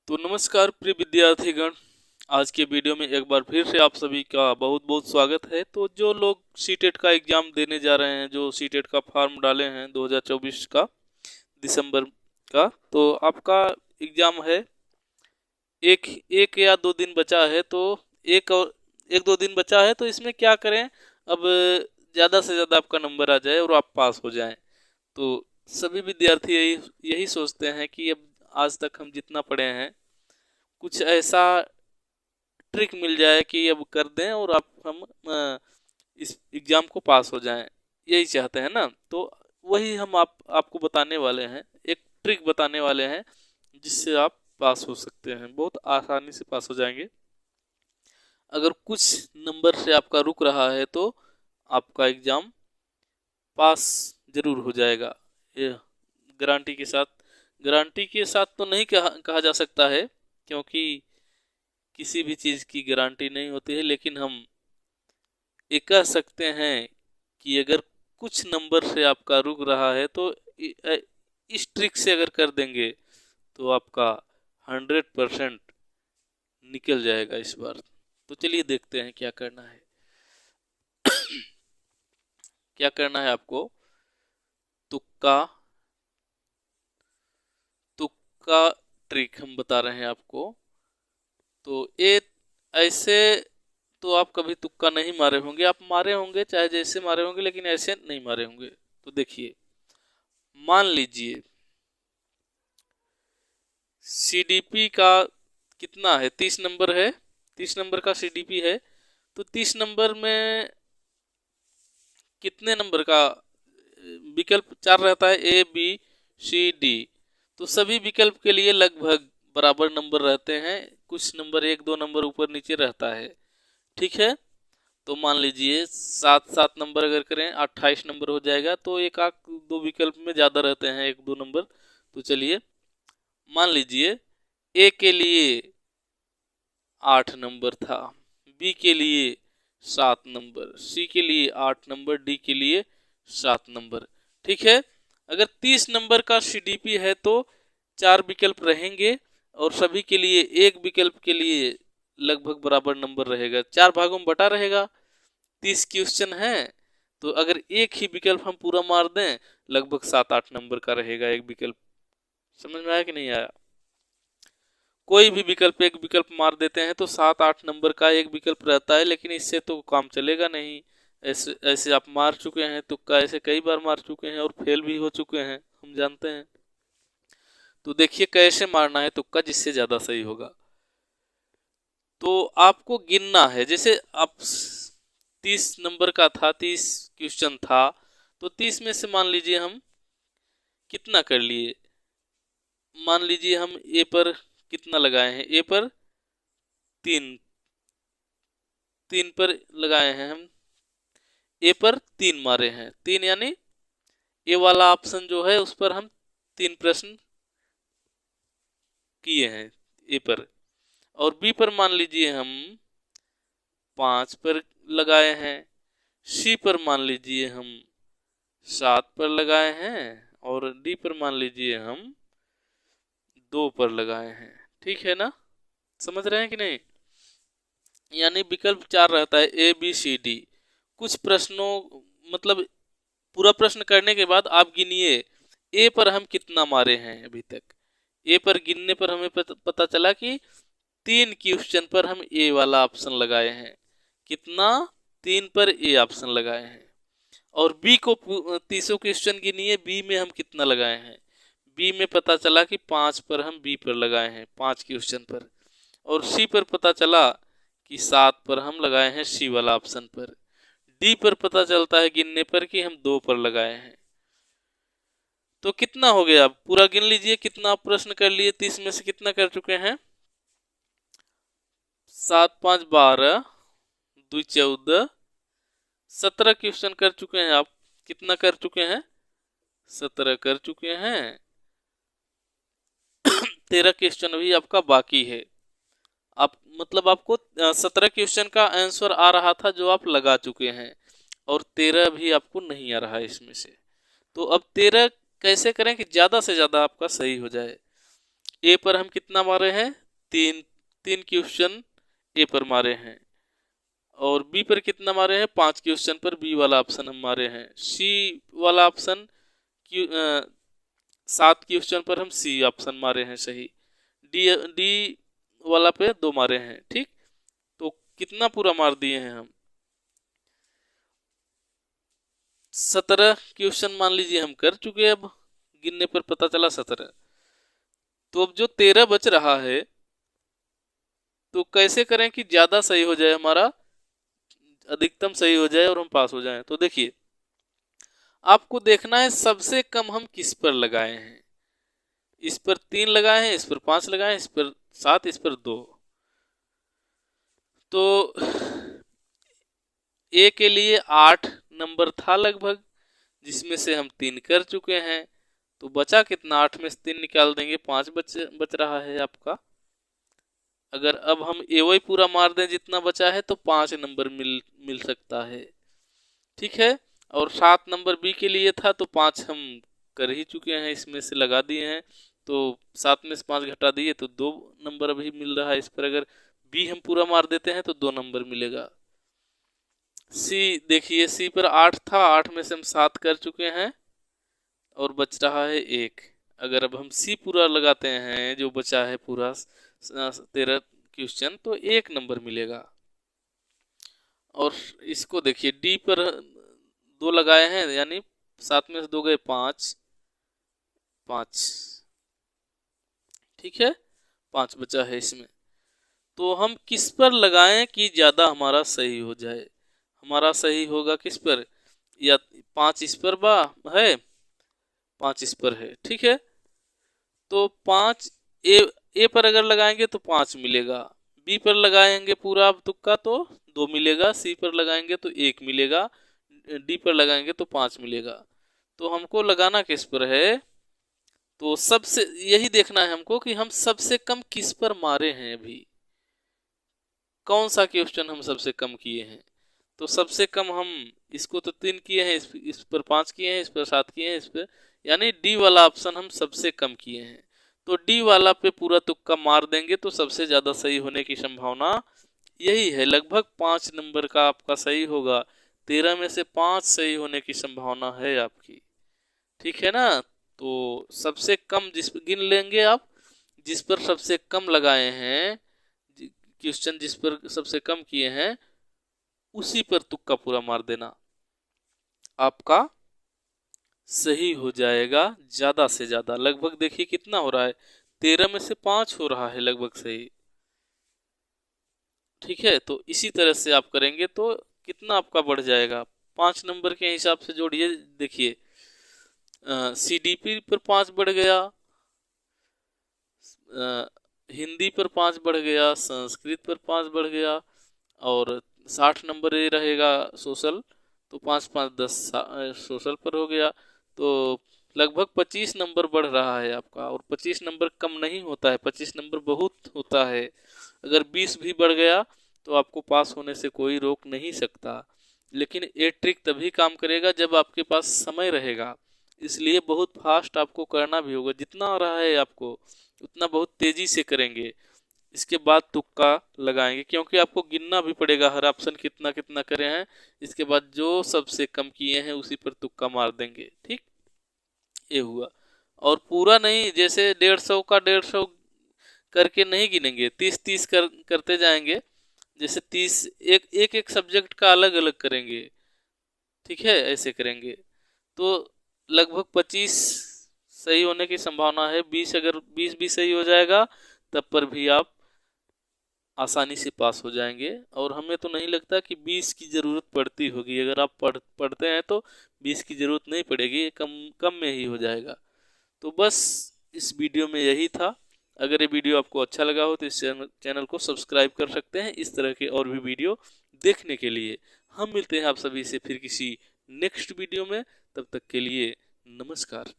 तो नमस्कार प्रिय विद्यार्थीगण। आज के वीडियो में एक बार फिर से आप सभी का बहुत बहुत स्वागत है। तो जो लोग सीटेट का एग्ज़ाम देने जा रहे हैं, जो सीटेट का फॉर्म डाले हैं 2024 का दिसंबर का, तो आपका एग्ज़ाम है एक एक या दो दिन बचा है। तो एक दो दिन बचा है, तो इसमें क्या करें अब, ज़्यादा से ज़्यादा आपका नंबर आ जाए और आप पास हो जाएं। तो सभी विद्यार्थी यही यही सोचते हैं कि अब आज तक हम जितना पढ़े हैं कुछ ऐसा ट्रिक मिल जाए कि अब कर दें और हम इस एग्ज़ाम को पास हो जाएं। यही चाहते हैं ना। तो वही हम आपको बताने वाले हैं, एक ट्रिक बताने वाले हैं जिससे आप पास हो सकते हैं, बहुत आसानी से पास हो जाएंगे। अगर कुछ नंबर से आपका रुक रहा है तो आपका एग्ज़ाम पास जरूर हो जाएगा। ये गारंटी के साथ, गारंटी के साथ तो नहीं कहा जा सकता है, क्योंकि किसी भी चीज़ की गारंटी नहीं होती है, लेकिन हम ये कह सकते हैं कि अगर कुछ नंबर से आपका रुक रहा है तो इस ट्रिक से अगर कर देंगे तो आपका 100% निकल जाएगा इस बार। तो चलिए देखते हैं क्या करना है। क्या करना है आपको, तुक्का तुक्का ट्रिक हम बता रहे हैं आपको। तो ये ऐसे तो आप कभी तुक्का नहीं मारे होंगे, आप मारे होंगे चाहे जैसे मारे होंगे, लेकिन ऐसे नहीं मारे होंगे। तो देखिए, मान लीजिए सीडीपी का कितना है, 30 नंबर है, 30 नंबर का सीडीपी है। तो 30 नंबर में कितने नंबर का विकल्प चार रहता है, ए बी सी डी। तो सभी विकल्प के लिए लगभग बराबर नंबर रहते हैं, कुछ नंबर एक दो नंबर ऊपर नीचे रहता है। ठीक है। तो मान लीजिए 7 नंबर अगर करें 28 नंबर हो जाएगा। तो एक आध दो विकल्प में ज़्यादा रहते हैं, एक दो नंबर। तो चलिए मान लीजिए ए के लिए 8 नंबर था, बी के लिए 7 नंबर, सी के लिए 8 नंबर, डी के लिए 7 नंबर। ठीक है। अगर 30 नंबर का सीडीपी है तो चार विकल्प रहेंगे और सभी के लिए एक विकल्प के लिए लगभग बराबर नंबर रहेगा, चार भागों में बटा रहेगा। 30 क्वेश्चन है, तो अगर एक ही विकल्प हम पूरा मार दें लगभग 7-8 नंबर का रहेगा एक विकल्प। समझ में आया कि नहीं आया? कोई भी विकल्प एक विकल्प मार देते हैं तो 7-8 नंबर का एक विकल्प रहता है, लेकिन इससे तो काम चलेगा नहीं। ऐसे ऐसे आप मार चुके हैं तुक्का, ऐसे कई बार मार चुके हैं और फेल भी हो चुके हैं, हम जानते हैं। तो देखिए कैसे मारना है तुक्का जिससे ज़्यादा सही होगा। तो आपको गिनना है, जैसे आप 30 नंबर का था, 30 क्वेश्चन था, तो 30 में से मान लीजिए हम कितना कर लिए। मान लीजिए हम ए पर कितना लगाए हैं, ए पर तीन, तीन पर लगाए हैं हम, ए पर 3 मारे हैं। 3 यानी ए वाला ऑप्शन जो है उस पर हम 3 प्रश्न किए हैं ए पर। और बी पर मान लीजिए हम 5 पर लगाए हैं, सी पर मान लीजिए हम 7 पर लगाए हैं, और डी पर मान लीजिए हम 2 पर लगाए हैं। ठीक है ना? समझ रहे हैं कि नहीं? यानी विकल्प चार रहता है, ए बी सी डी। कुछ प्रश्नों, मतलब पूरा प्रश्न करने के बाद आप गिनिए ए पर हम कितना मारे हैं अभी तक। ए पर गिनने पर हमें पता चला कि 3 क्वेश्चन पर हम ए वाला ऑप्शन लगाए हैं। कितना? 3 पर ए ऑप्शन लगाए हैं। और बी को 30 क्वेश्चन गिनिए, बी में हम कितना लगाए हैं। बी में पता चला कि 5 पर हम बी पर लगाए हैं, 5 क्वेश्चन पर। और सी पर पता चला कि 7 पर हम लगाए हैं सी वाला ऑप्शन पर। डी पर पता चलता है गिनने पर कि हम 2 पर लगाए हैं। तो कितना हो गया? पूरा गिन लीजिए कितना प्रश्न कर लिए, 30 में से कितना कर चुके हैं। 7 5 12, 2 14, 17 क्वेश्चन कर चुके हैं आप। कितना कर चुके हैं? 17 कर चुके हैं। 13 क्वेश्चन अभी आपका बाकी है। आप मतलब आपको 17 क्वेश्चन का आंसर आ रहा था जो आप लगा चुके हैं, और 13 भी आपको नहीं आ रहा है इसमें से। तो अब 13 कैसे करें कि ज़्यादा से ज़्यादा आपका सही हो जाए। ए पर हम कितना मारे हैं, तीन, तीन क्वेश्चन ए पर मारे हैं, और बी पर कितना मारे हैं, 5 क्वेश्चन पर बी वाला ऑप्शन हम मारे हैं। सी वाला ऑप्शन 7 क्वेश्चन पर हम सी ऑप्शन मारे हैं सही। डी डी वाला पे 2 मारे हैं। ठीक, तो कितना पूरा मार दिए हैं हम, 17 क्वेश्चन मान लीजिए हम कर चुके हैं। अब गिनने पर पता चला 17। तो अब जो 13 बच रहा है, तो कैसे करें कि ज्यादा सही हो जाए, हमारा अधिकतम सही हो जाए और हम पास हो जाएं। तो देखिए, आपको देखना है सबसे कम हम किस पर लगाए हैं। इस पर 3 लगाए हैं, इस पर 5 लगाए हैं, इस पर 7, इस पर 2। तो ए के लिए 8 नंबर था लगभग, जिसमें से हम 3 कर चुके हैं। तो बचा कितना, 8 में से 3 निकाल देंगे, 5 बच रहा है आपका। अगर अब हम ए वही पूरा मार दें जितना बचा है, तो 5 नंबर मिल सकता है। ठीक है, और 7 नंबर बी के लिए था, तो 5 हम कर ही चुके हैं, इसमें से लगा दिए हैं। तो 7 में से 5 घटा दिए तो 2 नंबर अभी मिल रहा है। इस पर अगर बी हम पूरा मार देते हैं तो 2 नंबर मिलेगा। सी देखिए, सी पर 8 था, 8 में से हम 7 कर चुके हैं और बच रहा है 1। अगर अब हम सी पूरा लगाते हैं, जो बचा है पूरा 13 क्वेश्चन, तो 1 नंबर मिलेगा। और इसको देखिए, डी पर 2 लगाए हैं, यानी 7 में से 2 गए 5, 5। ठीक है, 5 बचा है इसमें। तो हम किस पर लगाएं कि ज्यादा हमारा सही हो जाए। हमारा सही होगा किस पर, या 5 इस पर है, 5 इस पर है। ठीक है, तो 5 ए पर अगर लगाएंगे तो 5 मिलेगा, बी पर लगाएंगे पूरा तुक्का तो 2 मिलेगा, सी पर लगाएंगे तो 1 मिलेगा, डी पर लगाएंगे तो 5 मिलेगा। तो हमको लगाना किस पर है, तो सबसे यही देखना है हमको कि हम सबसे कम किस पर मारे हैं। अभी कौन सा क्वेश्चन हम सबसे कम किए हैं। तो सबसे कम हम इसको तो 3 किए हैं, इस पर 5 किए हैं, इस पर 7 किए हैं, इस पर, यानी डी वाला ऑप्शन हम सबसे कम किए हैं। तो डी वाला पे पूरा तुक्का मार देंगे तो सबसे ज्यादा सही होने की संभावना यही है। लगभग 5 नंबर का आपका सही होगा, 13 में से 5 सही होने की संभावना है आपकी। ठीक है ना, तो सबसे कम जिस गिन लेंगे आप, जिस पर सबसे कम लगाए हैं क्वेश्चन, जिस पर सबसे कम किए हैं, उसी पर तुक्का पूरा मार देना, आपका सही हो जाएगा ज्यादा से ज्यादा। लगभग देखिए कितना हो रहा है, 13 में से 5 हो रहा है लगभग सही। ठीक है, तो इसी तरह से आप करेंगे तो कितना आपका बढ़ जाएगा, 5 नंबर के हिसाब से जोड़िए। देखिए, सीडीपी पर 5 बढ़ गया, हिंदी पर 5 बढ़ गया, संस्कृत पर 5 बढ़ गया, और 60 नंबर ये रहेगा सोशल, तो 5 5 10 सोशल पर हो गया। तो लगभग 25 नंबर बढ़ रहा है आपका, और 25 नंबर कम नहीं होता है, 25 नंबर बहुत होता है। अगर 20 भी बढ़ गया तो आपको पास होने से कोई रोक नहीं सकता। लेकिन ये ट्रिक तभी काम करेगा जब आपके पास समय रहेगा, इसलिए बहुत फास्ट आपको करना भी होगा। जितना आ रहा है आपको उतना बहुत तेजी से करेंगे, इसके बाद तुक्का लगाएंगे, क्योंकि आपको गिनना भी पड़ेगा हर ऑप्शन कितना कितना करे हैं। इसके बाद जो सबसे कम किए हैं उसी पर तुक्का मार देंगे। ठीक, ये हुआ। और पूरा नहीं, जैसे 150 का 150 करके नहीं गिनेंगे, 30 30 करते जाएंगे। जैसे 30 एक एक सब्जेक्ट का अलग अलग करेंगे। ठीक है, ऐसे करेंगे तो लगभग 25 सही होने की संभावना है। 20 अगर 20 भी सही हो जाएगा तब पर भी आप आसानी से पास हो जाएंगे। और हमें तो नहीं लगता कि 20 की ज़रूरत पड़ती होगी। अगर आप पढ़ते हैं तो 20 की ज़रूरत नहीं पड़ेगी, कम कम में ही हो जाएगा। तो बस इस वीडियो में यही था। अगर ये वीडियो आपको अच्छा लगा हो तो इस चैनल को सब्सक्राइब कर सकते हैं इस तरह के और भी वीडियो देखने के लिए। हम मिलते हैं आप सभी से फिर किसी नेक्स्ट वीडियो में, तब तक के लिए नमस्कार।